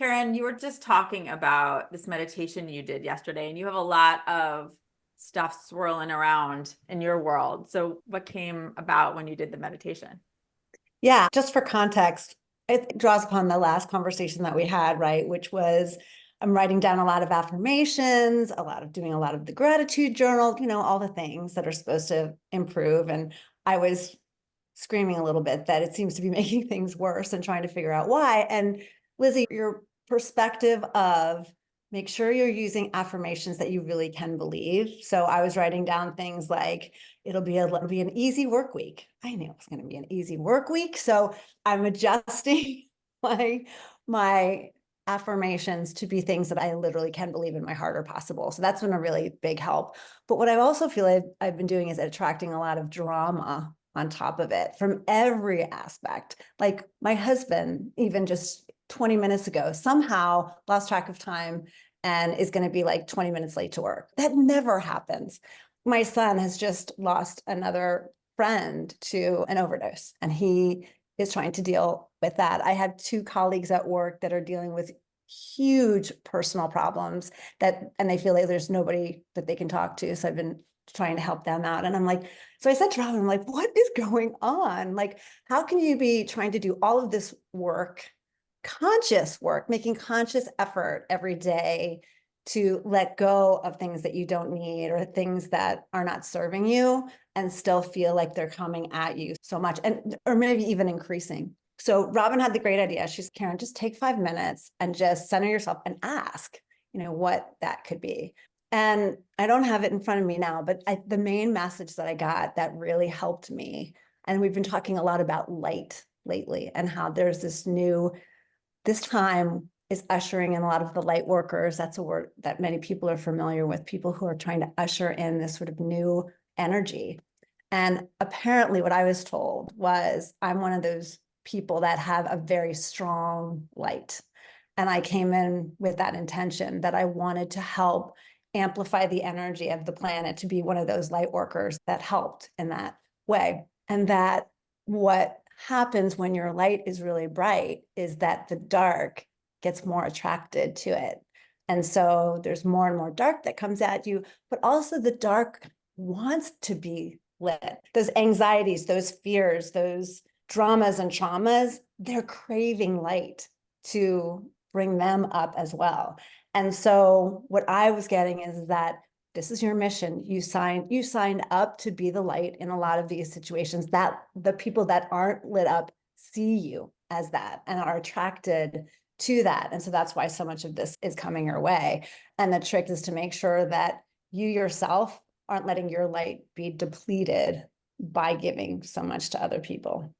Karen, you were just talking about this meditation you did yesterday, and you have a lot of stuff swirling around in your world. So, what came about when you did the meditation? Yeah, just for context, it draws upon the last conversation that we had, right? Which was I'm writing down a lot of affirmations, doing a lot of the gratitude journal, all the things that are supposed to improve. And I was screaming a little bit that it seems to be making things worse and trying to figure out why. And Lizzi, your perspective of make sure you're using affirmations that you really can believe. So I was writing down things like it'll be an easy work week. I knew it was going to be an easy work week. So I'm adjusting my affirmations to be things that I literally can believe in my heart are possible. So that's been a really big help. But what I also feel I've been doing is attracting a lot of drama on top of it from every aspect. Like my husband, even just 20 minutes ago, somehow lost track of time and is going to be like 20 minutes late to work. That never happens. My son has just lost another friend to an overdose, and he is trying to deal with that. I have two colleagues at work that are dealing with huge personal problems and they feel like there's nobody that they can talk to. So I've been trying to help them out. And I'm like, so I said to Robyn, I'm like, what is going on? Like, how can you be trying to do all of this work, conscious work, making conscious effort every day to let go of things that you don't need or things that are not serving you and still feel like they're coming at you so much or maybe even increasing. So Robyn had the great idea. She's Karen, just take 5 minutes and just center yourself and ask, what that could be. And I don't have it in front of me now, but the main message that I got that really helped me, and we've been talking a lot about light lately and how there's this time is ushering in a lot of the light workers. That's a word that many people are familiar with, people who are trying to usher in this sort of new energy. And apparently what I was told was I'm one of those people that have a very strong light. And I came in with that intention that I wanted to help amplify the energy of the planet to be one of those light workers that helped in that way. And that what happens when your light is really bright is that the dark gets more attracted to it. And so there's more and more dark that comes at you, but also the dark wants to be lit. Those anxieties, those fears, those dramas and traumas, they're craving light to bring them up as well. And so what I was getting is that this is your mission. You signed up to be the light in a lot of these situations, that the people that aren't lit up see you as that and are attracted to that. And so that's why so much of this is coming your way. And the trick is to make sure that you yourself aren't letting your light be depleted by giving so much to other people.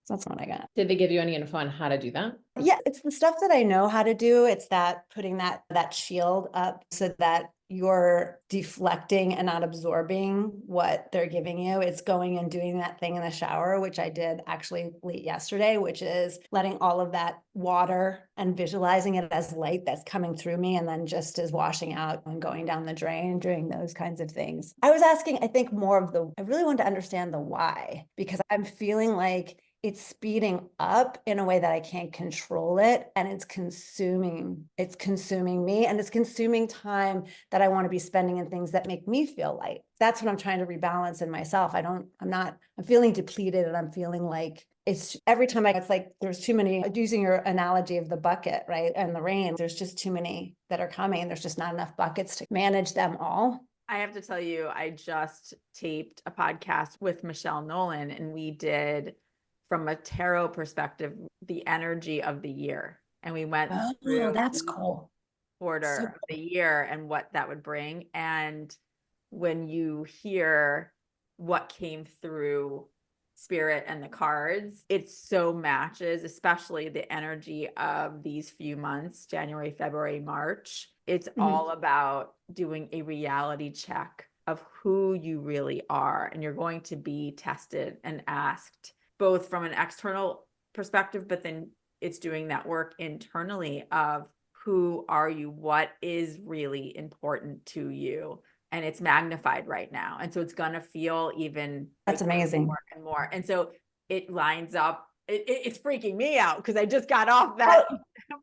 So that's what I got. Did they give you any info on how to do that? Yeah, it's the stuff that I know how to do. It's that putting that shield up so that you're deflecting and not absorbing what they're giving you. It's going and doing that thing in the shower, which I did actually late yesterday, which is letting all of that water and visualizing it as light that's coming through me and then just as washing out and going down the drain, doing those kinds of things. I was asking, I think I really want to understand the why, because I'm feeling like it's speeding up in a way that I can't control it. And it's consuming me, and it's consuming time that I want to be spending in things that make me feel light. That's what I'm trying to rebalance in myself. I'm feeling depleted, and I'm feeling like it's every time it's like there's too many, using your analogy of the bucket, right? And the rain, there's just too many that are coming, and there's just not enough buckets to manage them all. I have to tell you, I just taped a podcast with Michelle Nolan, and we did, from a tarot perspective, the energy of the year. And we went through That's cool. quarter of the year and what that would bring. And when you hear what came through spirit and the cards, it so matches, especially the energy of these few months, January, February, March. It's all about doing a reality check of who you really are. And you're going to be tested and asked, both from an external perspective, but then it's doing that work internally of who are you? What is really important to you? And it's magnified right now. And so it's going to feel even That's amazing. more and more. And so it lines up it's freaking me out because I just got off that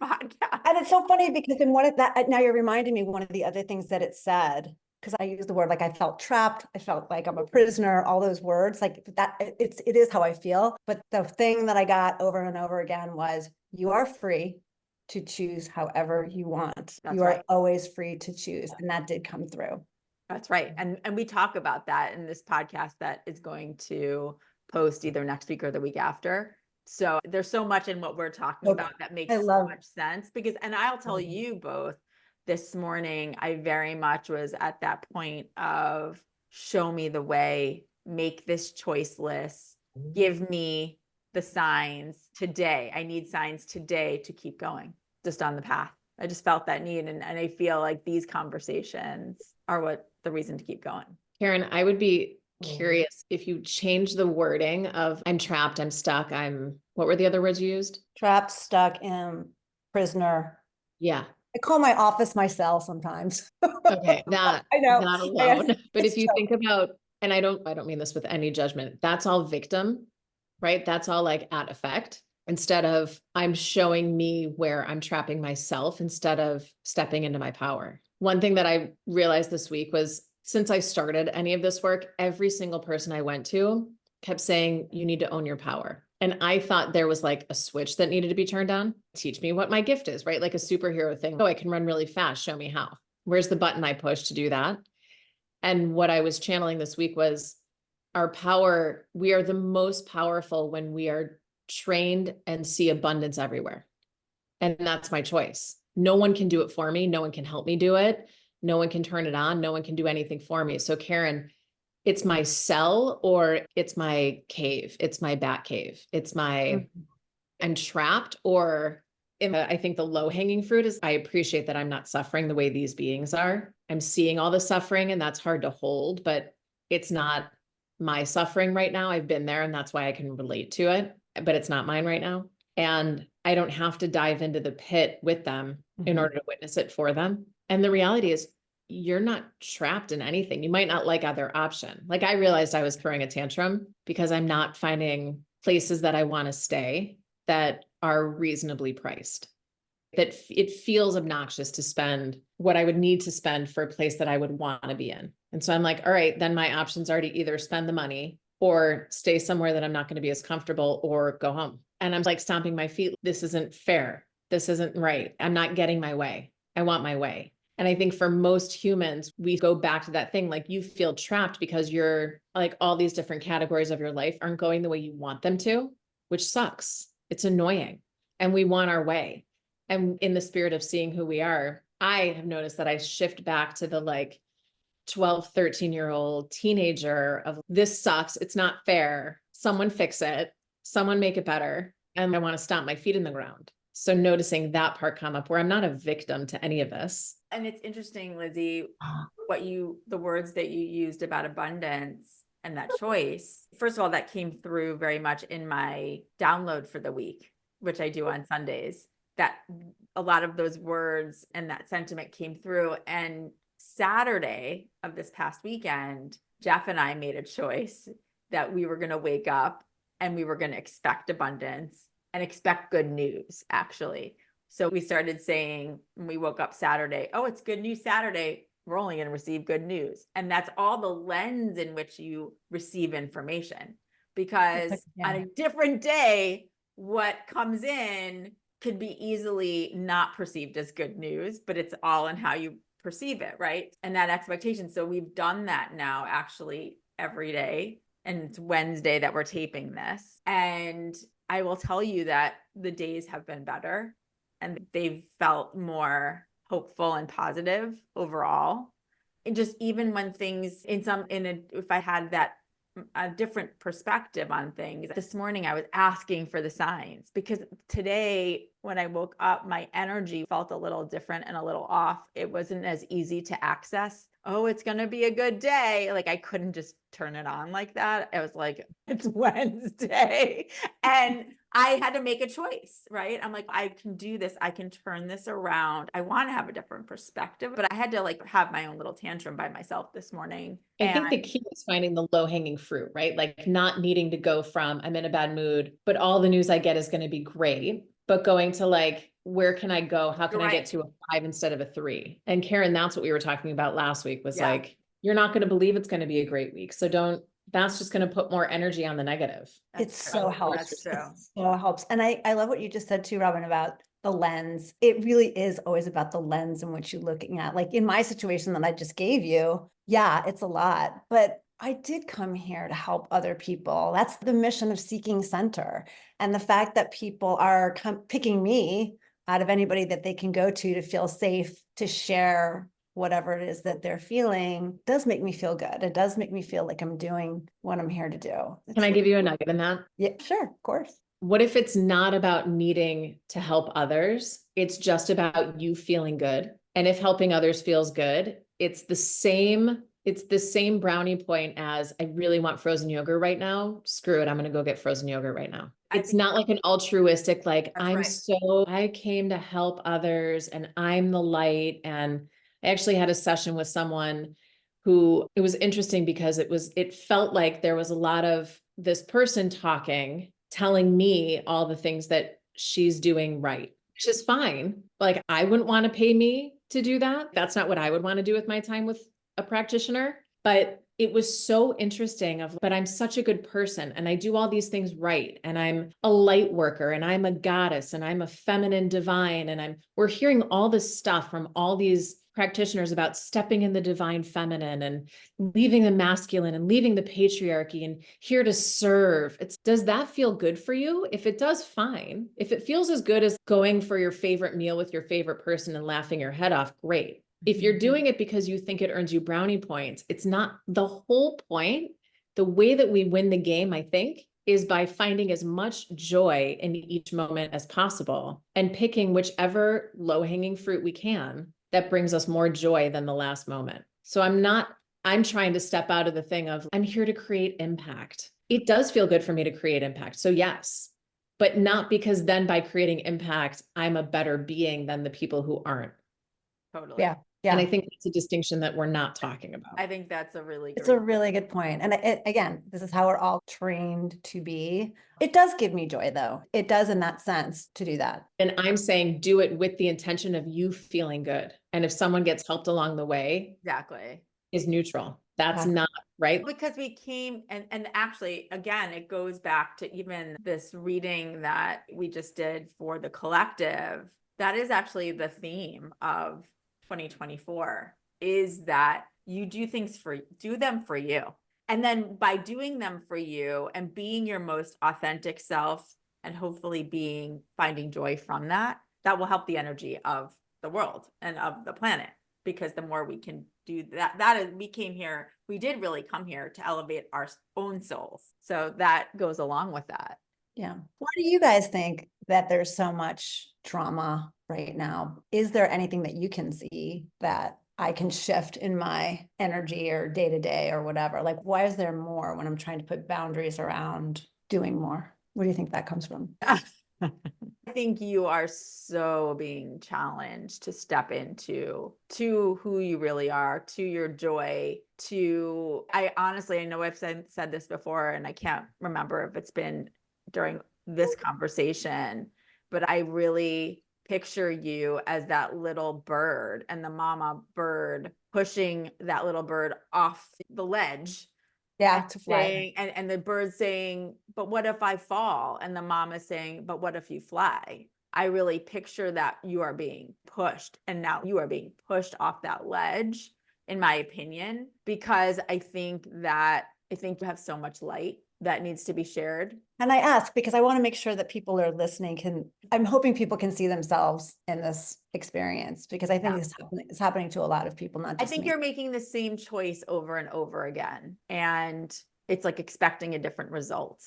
podcast. And it's so funny because in one of that, now you're reminding me one of the other things that it said, because I used the word like I felt trapped, I felt like I'm a prisoner, all those words, like that, it is how I feel. But the thing that I got over and over again was, you are free to choose however you want. That's You are right. always free to choose. And that did come through. That's right. And we talk about that in this podcast that is going to post either next week or the week after. So there's so much in what we're talking Okay. about that makes I so love much sense because, and I'll tell you both, this morning, I very much was at that point of show me the way, make this choice list, give me the signs today. I need signs today to keep going just on the path. I just felt that need. And I feel like these conversations are what the reason to keep going. Karen, I would be curious if you change the wording of I'm trapped, I'm stuck, what were the other words you used? trapped, stuck, in prisoner. Yeah. I call my office my cell sometimes. Okay. That, I know. not alone. But if It's you so- think about, and I don't mean this with any judgment, that's all victim, right? That's all like at effect instead of I'm showing me where I'm trapping myself instead of stepping into my power. One thing that I realized this week was since I started any of this work, every single person I went to kept saying, you need to own your power. And I thought there was like a switch that needed to be turned on. Teach me what my gift is, right? Like a superhero thing. Oh, I can run really fast. Show me how. Where's the button I push to do that? And what I was channeling this week was our power. We are the most powerful when we are trained and see abundance everywhere. And that's my choice. No one can do it for me. No one can help me do it. No one can turn it on. No one can do anything for me. So Karen, it's my cell or it's my cave. It's my bat cave. It's my, I'm trapped or I think the low hanging fruit is I appreciate that I'm not suffering the way these beings are. I'm seeing all the suffering and that's hard to hold, but it's not my suffering right now. I've been there and that's why I can relate to it, but it's not mine right now. And I don't have to dive into the pit with them in order to witness it for them. And the reality is you're not trapped in anything. You might not like other option. Like I realized I was throwing a tantrum because I'm not finding places that I want to stay that are reasonably priced. That it feels obnoxious to spend what I would need to spend for a place that I would want to be in. And so I'm like, all right, then my options are to either spend the money or stay somewhere that I'm not going to be as comfortable or go home. And I'm like stomping my feet. This isn't fair. This isn't right. I'm not getting my way. I want my way. And I think for most humans, we go back to that thing, like you feel trapped because you're like all these different categories of your life aren't going the way you want them to, which sucks. It's annoying. And we want our way. And in the spirit of seeing who we are, I have noticed that I shift back to the like 12, 13-year-old teenager of this sucks. It's not fair. Someone fix it. Someone make it better. And I want to stomp my feet in the ground. So noticing that part come up where I'm not a victim to any of this. And it's interesting, Lizzie, the words that you used about abundance and that choice. First of all, that came through very much in my download for the week, which I do on Sundays, that a lot of those words and that sentiment came through. And Saturday of this past weekend, Jeff and I made a choice that we were going to wake up and we were going to expect abundance and expect good news, actually. So we started saying, when we woke up Saturday, oh, it's good news Saturday. We're only going to receive good news. And that's all the lens in which you receive information. Because on a different day, what comes in could be easily not perceived as good news, but it's all in how you perceive it, right? And that expectation. So we've done that now actually every day. And it's Wednesday that we're taping this. And I will tell you that the days have been better and they've felt more hopeful and positive overall. And just even when things if I had a different perspective on things. This morning, I was asking for the signs because today, when I woke up, my energy felt a little different and a little off. It wasn't as easy to access. Oh, it's going to be a good day. Like I couldn't just turn it on like that. I was like, it's Wednesday. And I had to make a choice, right? I'm like, I can do this. I can turn this around. I want to have a different perspective, but I had to like have my own little tantrum by myself this morning. I think the And key is finding the low hanging fruit, right? Like not needing to go from I'm in a bad mood, but all the news I get is going to be great, but going to like, where can I go? How can I get right. to a 5 instead of a 3? And Karen, that's what we were talking about last week was Yeah. like, you're not going to believe it's going to be a great week. So don't, that's just going to put more energy on the negative. It That's so true. helps. That's true. It so helps. And I love what you just said too, Robyn, about the lens. It really is always about the lens in which you're looking at. Like in my situation that I just gave you, yeah, it's a lot, but I did come here to help other people. That's the mission of Seeking Center. And the fact that people are picking me out of anybody that they can go to feel safe, to share whatever it is that they're feeling does make me feel good. It does make me feel like I'm doing what I'm here to do. Can I give you a nugget in that? Yeah, sure, of course. What if it's not about needing to help others? It's just about you feeling good. And if helping others feels good, it's the same brownie point as I really want frozen yogurt right now. Screw it. I'm going to go get frozen yogurt right now. It's not like an altruistic, like I came to help others and I'm the light. And I actually had a session with someone who it was interesting because it felt like there was a lot of this person talking, telling me all the things that she's doing right, which is fine. Like, I wouldn't want to pay me to do that. That's not what I would want to do with my time with a practitioner. But it was so interesting but I'm such a good person and I do all these things right. And I'm a light worker and I'm a goddess and I'm a feminine divine. And we're hearing all this stuff from all these practitioners about stepping in the divine feminine and leaving the masculine and leaving the patriarchy and here to serve. Does that feel good for you? If it does, fine. If it feels as good as going for your favorite meal with your favorite person and laughing your head off, great. If you're doing it because you think it earns you brownie points, it's not the whole point. The way that we win the game, I think, is by finding as much joy in each moment as possible and picking whichever low-hanging fruit we can that brings us more joy than the last moment. So I'm trying to step out of the thing of I'm here to create impact. It does feel good for me to create impact. So yes, but not because then by creating impact, I'm a better being than the people who aren't. Totally. Yeah. And I think it's a distinction that we're not talking about. I think that's a really It's great a really good point. And again, this is how we're all trained to be. It does give me joy though. It does in that sense to do that. And I'm saying do it with the intention of you feeling good. And if someone gets helped along the way, Exactly. is neutral. That's Yeah. not right. Because we came and actually, again, it goes back to even this reading that we just did for the collective. That is actually the theme of 2024 is that you do them for you. And then by doing them for you and being your most authentic self and hopefully finding joy from that, that will help the energy of the world and of the planet. Because the more we can do that, we did really come here to elevate our own souls. So that goes along with that. Yeah. Why do you guys think that there's so much drama right now? Is there anything that you can see that I can shift in my energy or day to day or whatever? Like, why is there more when I'm trying to put boundaries around doing more? Where do you think that comes from? I think you are so being challenged to step into who you really are, to your joy, I know I've said this before and I can't remember if it's been during this conversation, but I really picture you as that little bird and the mama bird pushing that little bird off the ledge. Yeah, to fly. Saying, and the bird saying, but what if I fall? And the mom is saying, but what if you fly? I really picture that you are being pushed and now you are being pushed off that ledge, in my opinion, because I think you have so much light that needs to be shared. And I ask because I want to make sure that people are listening I'm hoping people can see themselves in this experience because I think it's happening to a lot of people, not just I think me. you're making the same choice over and over again. And it's like expecting a different result.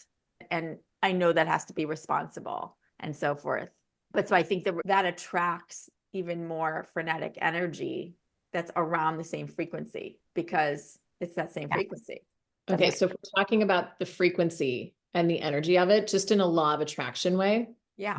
And I know that has to be responsible and so forth. But so I think that attracts even more frenetic energy that's around the same frequency because it's that same frequency. Okay, so if we're talking about the frequency, and the energy of it, just in a law of attraction way. Yeah.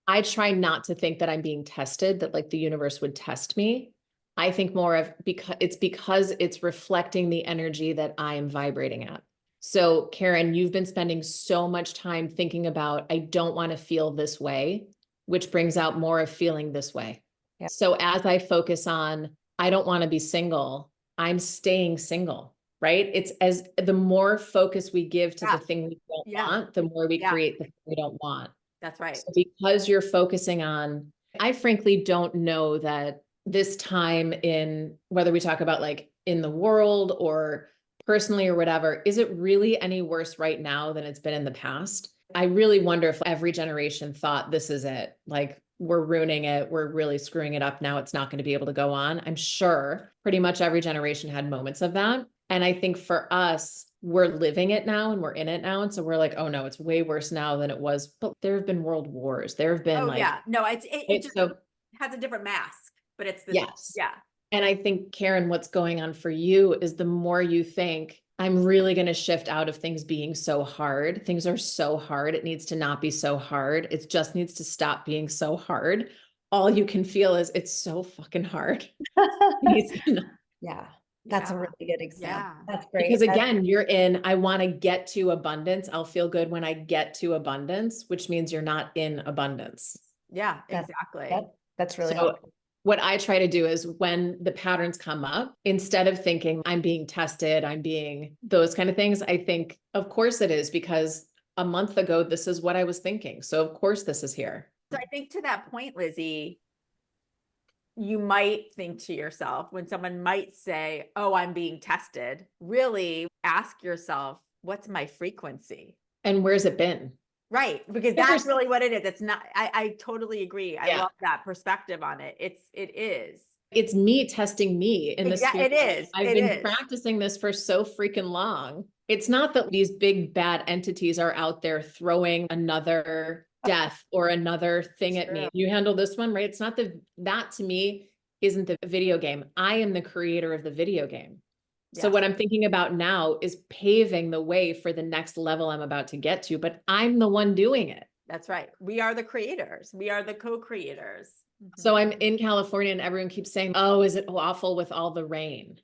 I try not to think that I'm being tested, that like the universe would test me. I think more of because it's reflecting the energy that I am vibrating at. So Karen, you've been spending so much time thinking about, I don't want to feel this way, which brings out more of feeling this way. Yeah. So as I focus on, I don't want to be single, I'm staying single, right? It's as the more focus we give to Yeah. the thing we don't Yeah. want, the more we Yeah. create the thing we don't want. That's right. So because you're focusing on, I frankly don't know that this time in, whether we talk about like in the world or personally or whatever, is it really any worse right now than it's been in the past? I really wonder if every generation thought this is it. Like we're ruining it. We're really screwing it up now. It's not going to be able to go on. I'm sure pretty much every generation had moments of that. And I think for us, we're living it now and we're in it now. And so we're like, oh no, it's way worse now than it was. But there have been world wars. There have been Oh like, yeah. No, it just so has a different mask, but it's the yes. yeah. And I think, Karen, what's going on for you is the more you think, I'm really going to shift out of things being so hard. Things are so hard. It needs to not be so hard. It just needs to stop being so hard. All you can feel is it's so fucking hard. It needs to not. Yeah, that's a Yeah. really good example. Yeah. That's great. Because That's- again, you're in, I want to get to abundance. I'll feel good when I get to abundance, which means you're not in abundance. Yeah, That- exactly. that's really So helpful. what I try to do is when the patterns come up, instead of thinking I'm being tested, I'm being those kind of things, I think, of course it is, because a month ago, this is what I was thinking. So of course this is here. So I think to that point, Lizzie, you might think to yourself when someone might say, oh, I'm being tested, really ask yourself, what's my frequency? And where's it been? Right. Because Yeah, that's there's- really what it is. It's not, I totally agree. I Yeah. love that perspective on it. It is. It's me testing me in the Yeah, spirit. it is. I've It been is. practicing this for so freaking long. It's not that these big bad entities are out there throwing another death or another thing at me. True. You handle this one, right? It's not that to me isn't the video game. I am the creator of the video game. So Yes. what I'm thinking about now is paving the way for the next level I'm about to get to, but I'm the one doing it. That's right. We are the creators. We are the co-creators. So I'm in California and everyone keeps saying, oh, is it awful with all the rain?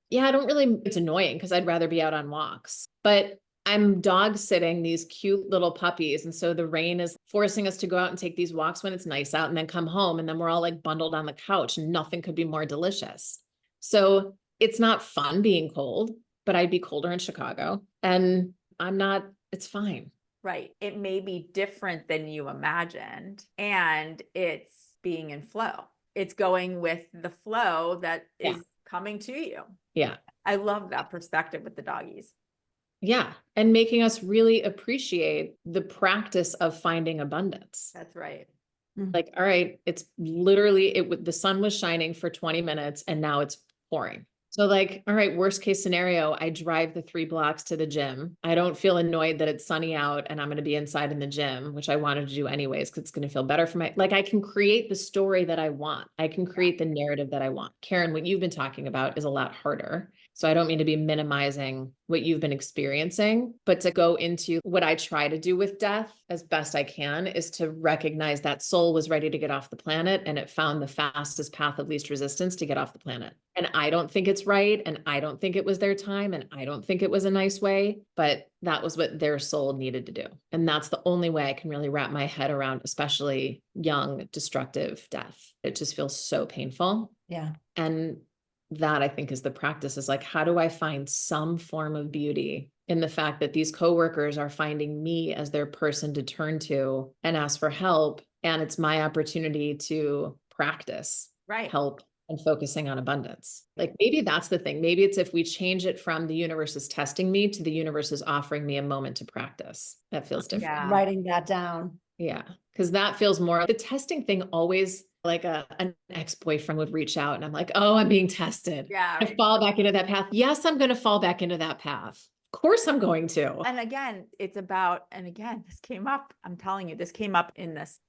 Yeah, I don't really, it's annoying because I'd rather be out on walks, but I'm dog sitting these cute little puppies. And so the rain is forcing us to go out and take these walks when it's nice out and then come home. And then we're all like bundled on the couch and nothing could be more delicious. So it's not fun being cold, but I'd be colder in Chicago and I'm not, it's fine. Right. It may be different than you imagined, and it's being in flow. It's going with the flow that Yeah. is coming to you. Yeah. I love that perspective with the doggies. Yeah. And making us really appreciate the practice of finding abundance. That's right. Like, all right, it's literally, the sun was shining for 20 minutes and now it's pouring. So like, all right, worst case scenario, I drive the 3 blocks to the gym. I don't feel annoyed that it's sunny out and I'm going to be inside in the gym, which I wanted to do anyways, because it's going to feel better for like, I can create the story that I want. I can create the narrative that I want. Karen, what you've been talking about is a lot harder. So I don't mean to be minimizing what you've been experiencing, but to go into what I try to do with death as best I can is to recognize that soul was ready to get off the planet and it found the fastest path of least resistance to get off the planet. And I don't think it's right. And I don't think it was their time. And I don't think it was a nice way, but that was what their soul needed to do. And that's the only way I can really wrap my head around, especially young, destructive death. It just feels so painful. Yeah. And that I think is the practice, is like, how do I find some form of beauty in the fact that these coworkers are finding me as their person to turn to and ask for help. And it's my opportunity to practice Right. help and focusing on abundance. Like maybe that's the thing. Maybe it's if we change it from the universe is testing me to the universe is offering me a moment to practice. That feels different. Yeah. Writing that down. Yeah. Because that feels more, the testing thing always, like an ex-boyfriend would reach out and I'm like, oh, I'm being tested. Yeah. I fall back into that path. Yes, I'm going to fall back into that path. Of course I'm going to. And again, it's about, and again, this came up, I'm telling you, this came up in this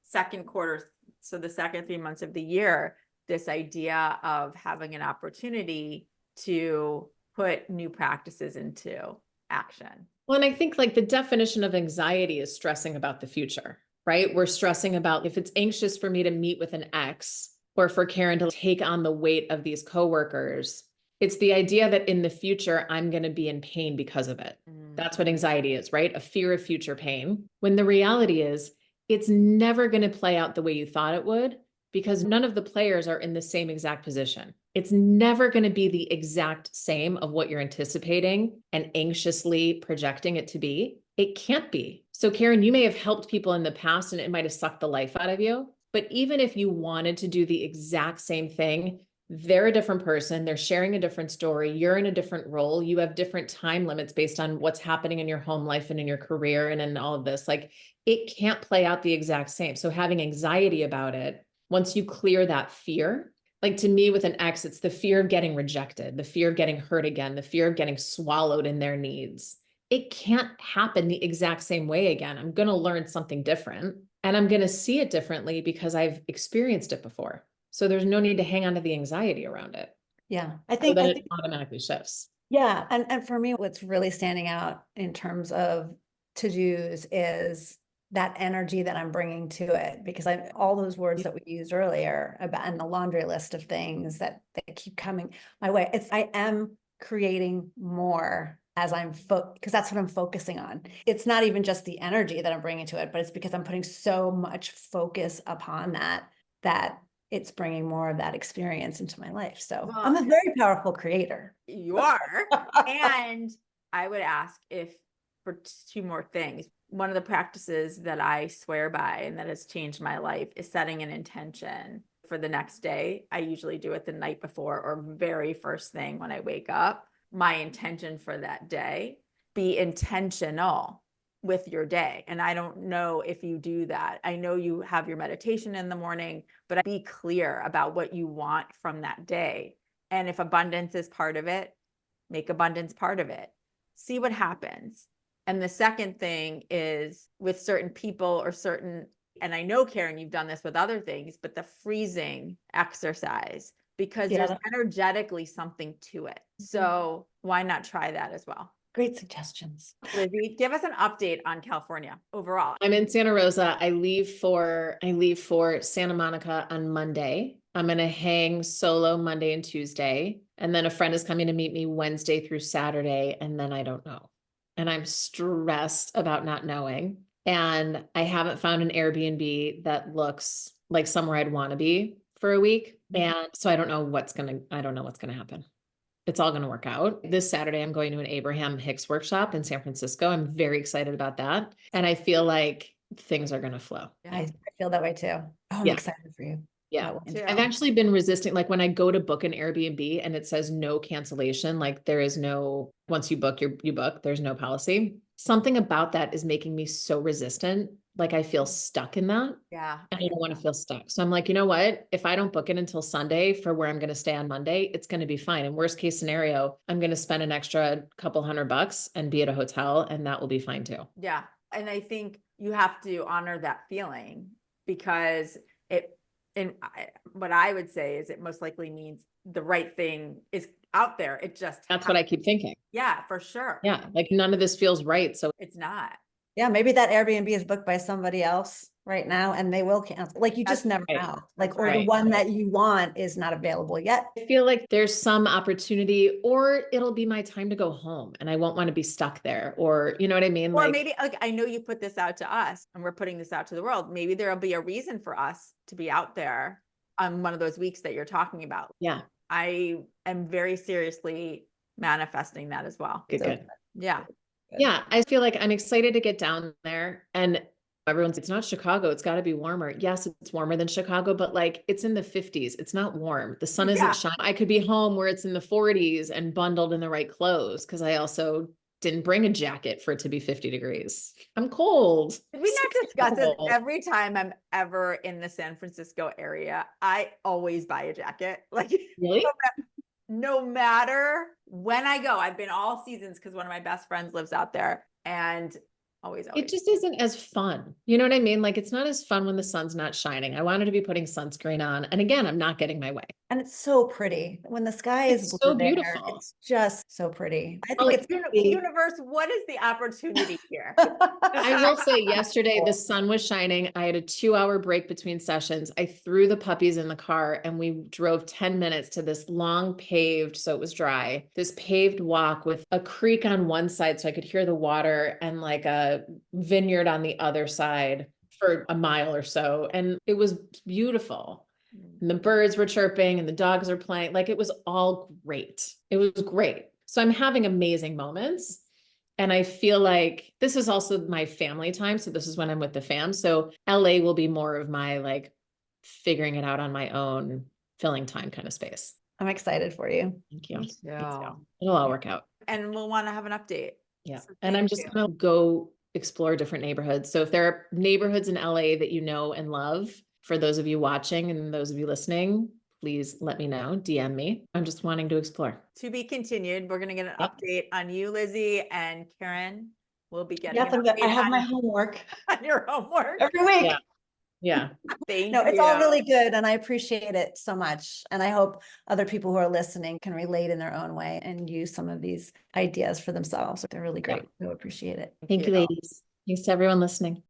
second quarter. So the second 3 months of the year, this idea of having an opportunity to put new practices into action. Well, and I think like the definition of anxiety is stressing about the future, right? We're stressing about if it's anxious for me to meet with an ex or for Karen to take on the weight of these coworkers, it's the idea that in the future, I'm going to be in pain because of it. That's what anxiety is, right? A fear of future pain. When the reality is, it's never going to play out the way you thought it would because none of the players are in the same exact position. It's never going to be the exact same of what you're anticipating and anxiously projecting it to be. It can't be. So, Karen, you may have helped people in the past and it might have sucked the life out of you. But even if you wanted to do the exact same thing, they're a different person. They're sharing a different story. You're in a different role. You have different time limits based on what's happening in your home life and in your career and in all of this. Like it can't play out the exact same. So having anxiety about it, once you clear that fear, like to me with an ex, it's the fear of getting rejected, the fear of getting hurt again, the fear of getting swallowed in their needs. It can't happen the exact same way again. I'm going to learn something different and I'm going to see it differently because I've experienced it before. So there's no need to hang on to the anxiety around it. Yeah. So then it automatically shifts. Yeah. And for me, what's really standing out in terms of to-dos is that energy that I'm bringing to it, because all those words that we used earlier about, and the laundry list of things that keep coming my way. I am creating more as because that's what I'm focusing on. It's not even just the energy that I'm bringing to it, but it's because I'm putting so much focus upon that it's bringing more of that experience into my life. So Well, I'm a very powerful creator. you are. And I would ask if for two more things. One of the practices that I swear by and that has changed my life is setting an intention for the next day. I usually do it the night before or very first thing when I wake up. My intention for that day, be intentional with your day. And I don't know if you do that. I know you have your meditation in the morning, but be clear about what you want from that day. And if abundance is part of it, make abundance part of it. See what happens. And the second thing is with certain people or and I know, Karen, you've done this with other things, but the freezing exercise, because there's energetically something to it. So why not try that as well? Great suggestions. Lizzie, give us an update on California overall. I'm in Santa Rosa. I leave for Santa Monica on Monday. I'm going to hang solo Monday and Tuesday. And then a friend is coming to meet me Wednesday through Saturday. And then I don't know. And I'm stressed about not knowing. And I haven't found an Airbnb that looks like somewhere I'd want to be for a week. And so I don't know what's going to happen. It's all going to work out. This Saturday, I'm going to an Abraham Hicks workshop in San Francisco. I'm very excited about that. And I feel like things are going to flow. Yeah. I feel that way too. Oh, I'm excited for you. Yeah. I've actually been resisting, like when I go to book an Airbnb and it says no cancellation, like there is no, once you book, you book, there's no policy. Something about that is making me so resistant. Like I feel stuck in that. Yeah. And I don't want to feel stuck. So I'm like, you know what? If I don't book it until Sunday for where I'm going to stay on Monday, it's going to be fine. And worst case scenario, I'm going to spend an extra couple $100 and be at a hotel and that will be fine too. Yeah. And I think you have to honor that feeling because what I would say is it most likely means the right thing is out there. It just That's what I keep thinking. Yeah, for sure. Yeah. Like none of this feels right. So it's not. Yeah. Maybe that Airbnb is booked by somebody else right now and they will cancel. Like you just never know. Like, or the one that you want is not available yet. I feel like there's some opportunity or it'll be my time to go home and I won't want to be stuck there or, you know what I mean? Or maybe like, I know you put this out to us and we're putting this out to the world. Maybe there'll be a reason for us to be out there on one of those weeks that you're talking about. Yeah. I am very seriously manifesting that as well. Good. Yeah. Yeah. I feel like I'm excited to get down there and everyone's, it's not Chicago. It's got to be warmer. Yes, it's warmer than Chicago, but like it's in the 50s. It's not warm. The sun isn't shining. I could be home where it's in the 40s and bundled in the right clothes because I also didn't bring a jacket for it to be 50 degrees. I'm cold. Did we not discuss this? Every time I'm ever in the San Francisco area, I always buy a jacket. Like really? No matter when I go, I've been all seasons because one of my best friends lives out there and always. It just isn't as fun. You know what I mean? Like it's not as fun when the sun's not shining. I wanted to be putting sunscreen on. And again, I'm not getting my way. And it's so pretty. When the sky is It's blue so there, beautiful. it's just so pretty. I Well, think it's Universe, what is the opportunity here? I will say yesterday the sun was shining. I had a 2-hour break between sessions. I threw the puppies in the car and we drove 10 minutes to this long paved, so it was dry, this paved walk with a creek on one side so I could hear the water and like a vineyard on the other side for a mile or so. And it was beautiful. And the birds were chirping and the dogs are playing. Like it was all great. It was great. So I'm having amazing moments. And I feel like this is also my family time. So this is when I'm with the fam. So LA will be more of my like figuring it out on my own, filling time kind of space. I'm excited for you. Thank you. Me Thank you. too. It'll all work out. And we'll want to have an update. Yeah. So And thank I'm just you. going to go explore different neighborhoods. So if there are neighborhoods in LA that you know and love, for those of you watching and those of you listening, please let me know, DM me. I'm just wanting to explore. To be continued. We're going to get an Yep. update on you, Lizzie, and Karen will be getting Yes, an I update have my on, homework on your homework. every week. Yeah. Yeah. Thank No, you. it's all really good and I appreciate it so much. And I hope other people who are listening can relate in their own way and use some of these ideas for themselves. They're really great. So appreciate it. Thank you, ladies. Thanks to everyone listening.